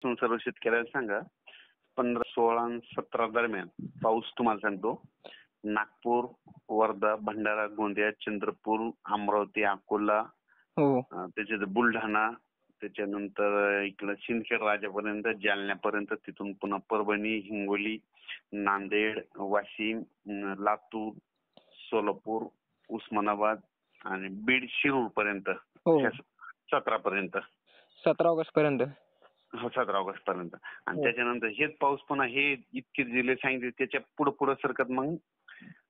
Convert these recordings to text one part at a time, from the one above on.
सर्व शेतकऱ्याला सांगा 15, 16 आणि 17 दरम्यान पाऊस तुम्हाला सांगतो. नागपूर, वर्धा, भंडारा, गोंदिया, चंद्रपूर, अमरावती, अकोला, हो. त्याच्यात बुलढाणा, त्याच्यानंतर इकडे सिंदखेड राजापर्यंत, जालन्यापर्यंत, तिथून पुन्हा परभणी, हिंगोली, नांदेड, वाशिम, लातूर, सोलापूर, उस्मानाबाद आणि बीड, शिरूर पर्यंत, हो. 17 पर्यंत. 17 ऑगस्ट पर्यंत. हो, 17 ऑगस्ट पर्यंत. आणि हो. त्याच्यानंतर हेच पाऊस पुन्हा हे इतके जिल्हे सांगितले त्याच्या पुढे पुढे सरकत मग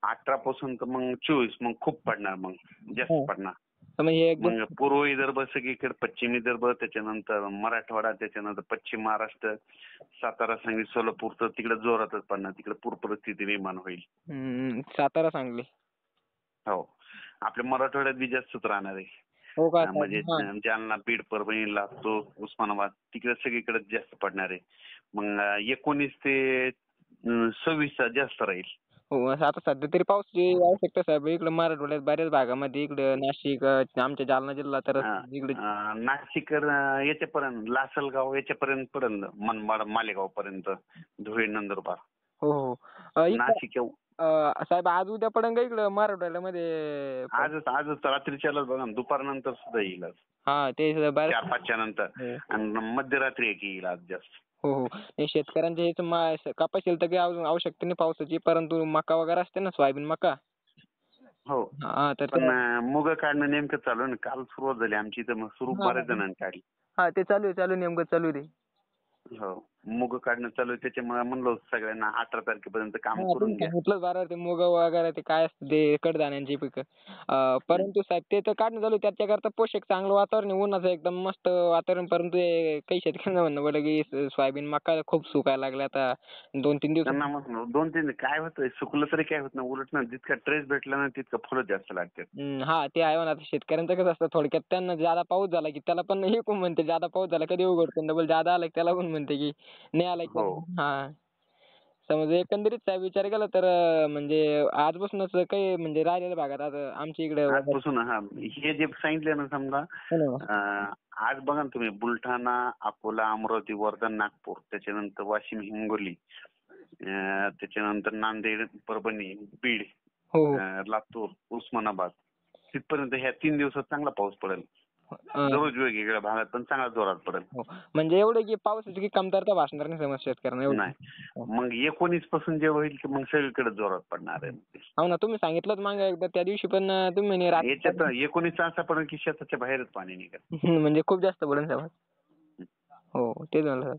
18 पासून तर मग 24 मग खूप पडणार, मग जास्त हो. पडणार. तर मग हे मग पूर्व विदर्भ सगळीकडे, पश्चिम विदर्भ, त्याच्यानंतर मराठवाडा, त्याच्यानंतर पश्चिम महाराष्ट्र, सातारा, सांगली, सोलापूर तर तिकडे जोरातच पडणार. तिकडे पूर परिस्थिती निर्माण होईल. सातारा, सांगली. हो, आपल्या मराठवाड्यात बी जास्तच राहणार आहे. हो का म्हणजे साहेब? हां. जालना, बीड, परभणी, लातूर, उस्मानाबाद तिकडे सगळीकडे जास्त पडणार आहे. मग 19 ते 26 जास्त राहील. हो, असं आता सध्या तरी पावसाची आवश्यकता साहेब. इकडे मराठवाड्यात बऱ्याच भागामध्ये, इकडे नाशिक, आमच्या जालना जिल्हा तर इकडे. नाशिक याच्यापर्यंत, लासलगाव याच्यापर्यंत पडेल, मनमाड, मालेगाव पर्यंत, धुळे, नंदुरबार, हो, हो. इकडं नाशिक. साहेब आज उद्या पडेल का इकडं मराठवाड्यामध्ये पाऊस? आजच रात्रीच्याला बघा ना, दुपारनंतर सुद्धा येईल आज. हां, ते बऱ्याच. 4-5च्या नंतर. हो. आणि मध्यरात्री एक येईल आज जास्त. हो, हो. हे शेतकऱ्यांच्या ह्याचं कपाशीला तर काही अजून आवश्यकता नाही पावसाची, परंतु मका वगैरे असते ना, सोयाबीन, मका. हो, हां, तर पण मुग काढणं नेमकं चालू आहे ना. काल सुरुवात झाली आमची इथं, मग सुरू बऱ्याच जणांनी काढली. हां, ते चालू आहे, नेमकं चालू आहे ते. हो, मुग काढणं चालू आहे. त्याच्यामुळे म्हणलो सगळ्यांना 18 तारखेपर्यंत काम हां, तुम्ही करून घ्या. सांगितलंच बरोबर, ते मुग वगैरे ते काय असतं ते कडधान्यांची पिकं. परंतु साहेब ते तर काढणं चालू आहे, त्याच्याकरता पोषक चांगलं वातावरण आहे, उन्हाचं एकदम मस्त वातावरण. परंतु हे काही शेतकऱ्यांना म्हणणं पडलं की सोयाबीन, मका खूप सुकायला लागल्या आता 2-3 दिवसात. त्यांना मग 2-3 काय होतं, सुकलं तरी काय होत नाही. उलट ना, जितका ट्रेस भेटला ना तितकं फुलं जास्त लागतात. हां, ते आहे म्हणा. आता शेतकऱ्यांचं कसं असतं थोडक्यात, त्यांना ज्यादा पाऊस झाला की त्याला पण हे कोण म्हणते, ज्यादा पाऊस झाला कधी उघडतो, डबल ज्यादा आला की त्याला पण म्हणते की नाही आला की. हो, हां. समज एकंदरीत साहेब विचार केला तर म्हणजे आजपासूनच काही म्हणजे राहिलेल्या भागात आता आमच्या इकडे वगैरे. आजपासून हे जे सांगितलं ना समजा, हो ना. आज बघा ना तुम्ही, बुलढाणा, अकोला, अमरावती, वर्धा, नागपूर, त्याच्यानंतर वाशिम, हिंगोली, त्याच्यानंतर नांदेड, परभणी, बीड, हो, हो. लातूर, उस्मानाबाद, तिथपर्यंत ह्या 3 दिवसात चांगला पाऊस पडेल. दररोज वेगवेगळ्या भागात पण चांगला जोरात पडेल. हो. म्हणजे एवढं की पावसाची काही कमतरता भासणार नाही समज शेतकऱ्यांना एवढं. नाही, मग 19 पासून जे होईल की मग सगळीकडे जोरात पडणार आहे. हो ना, तुम्ही सांगितलंच मागे एकदा त्या दिवशी, पण तुम्ही म्हणे याच्यात 19 असा पडेल की शेताच्या बाहेरच पाणी निघेल. म्हणजे खूप जास्त पडेल साहेब. हो, तेच म्हणलं.